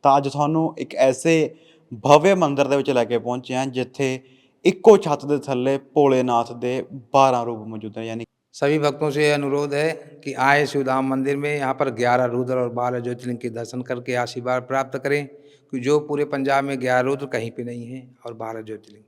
ਤਾਂ ਅੱਜ ਤੁਹਾਨੂੰ ਇੱਕ ਐਸੇ ਭव्य ਮੰਦਿਰ ਦੇ ਵਿੱਚ ਲੈ ਕੇ ਪਹੁੰਚੇ ਹਾਂ ਜਿੱਥੇ ਇੱਕੋ ਛੱਤ ਦੇ ਥੱਲੇ ਭੋਲੇਨਾਥ ਦੇ 12 ਰੂਪ ਮੌਜੂਦ हैं। यानी सभी भक्तों से अनुरोध है कि आए शिवधाम मंदिर में, यहाँ पर 11 रुद्र और 12 ज्योतिर्लिंग के दर्शन करके आशीर्वाद प्राप्त करें, कि जो पूरे पंजाब में 11 रुद्र कहीं पे नहीं है और 12 ज्योतिर्लिंग।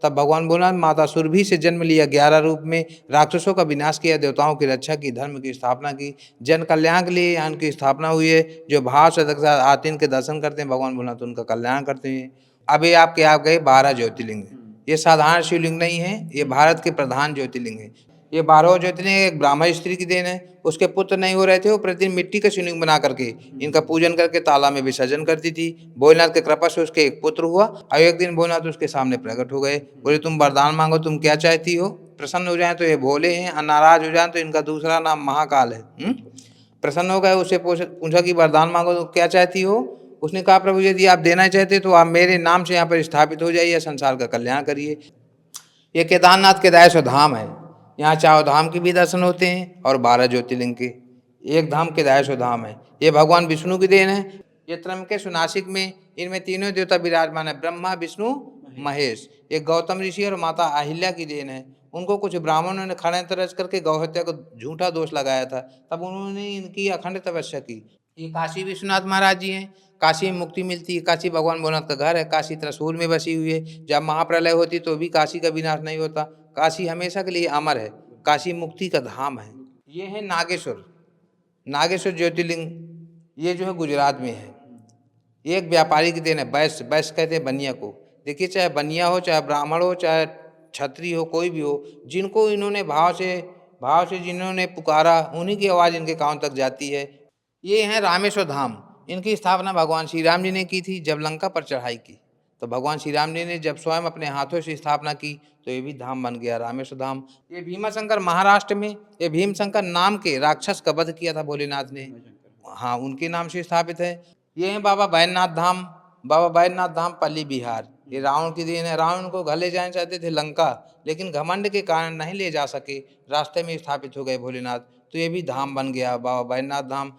तब भगवान भोलेनाथ माता सुरभि से जन्म लिया, 11 रूप में राक्षसों का विनाश किया, देवताओं की रक्षा की, धर्म की स्थापना की, जन कल्याण के लिए यहाँ उनकी स्थापना हुई है। जो भाव से आते इनके दर्शन करते हैं भगवान भोलेनाथ, उनका कल्याण करते हैं। अभी आपके आप गए 12 ज्योतिर्लिंग, ये साधारण शिवलिंग नहीं है, ये भारत के प्रधान ज्योतिर्लिंग है। ये 12 ज्योतिर्लिंग एक ब्राह्मण स्त्री की देन है, उसके पुत्र नहीं हो रहे थे, वो प्रतिदिन मिट्टी का शिवलिंग बना करके इनका पूजन करके तालाब में विसर्जन करती थी। भोलेनाथ की कृपा से उसके एक पुत्र हुआ और एक दिन भोलेनाथ उसके सामने प्रकट हो गए, बोले तुम वरदान मांगो, तुम क्या चाहती हो। प्रसन्न हो जाए तो ये भोले हैं, और नाराज हो जाए तो इनका दूसरा नाम महाकाल है। प्रसन्न हो गए, उससे पूछा कि वरदान मांगो तो क्या चाहती हो। उसने कहा प्रभु यदि आप देना चाहते तो आप मेरे नाम से यहाँ पर स्थापित हो जाइए, संसार का कल्याण करिए। ये केदारनाथ के 10 धाम है, यहाँ 4 धाम के भी दर्शन होते हैं और 12 ज्योतिर्लिंग के। एक धाम के 10 धाम है, ये भगवान विष्णु की देन है। ये त्रंबकेश्वर सुनासिक में इनमें तीनों देवता विराजमान है, ब्रह्मा विष्णु महेश। ये गौतम ऋषि और माता अहिल्या की देन है। उनको कुछ ब्राह्मणों ने षड्यंत्र रच करके गौ हत्या को झूठा दोष लगाया था, तब उन्होंने इनकी अखंड तपस्या की। ये काशी विश्वनाथ महाराज जी हैं, काशी में मुक्ति मिलती है, काशी भगवान भोलेनाथ का घर है, काशी त्रिशूल में बसी हुई है। जब महाप्रलय होती तो भी काशी का विनाश नहीं होता, काशी हमेशा के लिए अमर है, काशी मुक्ति का धाम है। ये है नागेश्वर, नागेश्वर ज्योतिर्लिंग, ये जो है गुजरात में है। ये एक व्यापारी की देन है, वैश्य, वैश्य कहते हैं बनिया को। देखिए चाहे बनिया हो, चाहे ब्राह्मण हो, चाहे क्षत्रिय हो, कोई भी हो, जिनको इन्होंने भाव से जिन्होंने पुकारा, उन्हीं की आवाज़ इनके कान तक जाती है। ये हैं रामेश्वर धाम, इनकी स्थापना भगवान श्री राम जी ने की थी जब लंका पर चढ़ाई की। तो भगवान श्री राम जी ने जब स्वयं अपने हाथों से स्थापना की तो ये भी धाम बन गया रामेश्वर धाम। ये भीमाशंकर महाराष्ट्र में, ये भीमशंकर नाम के राक्षस का वध किया था भोलेनाथ ने, हाँ उनके नाम से स्थापित है। ये है बाबा बैद्यनाथ धाम, बाबा बैद्यनाथ धाम पल्ली बिहार। ये रावण की देन है, रावण को घर ले जाना चाहते थे लंका, लेकिन घमंड के कारण नहीं ले जा सके, रास्ते में स्थापित हो गए भोलेनाथ, तो ये भी धाम बन गया बाबा बैद्यनाथ धाम।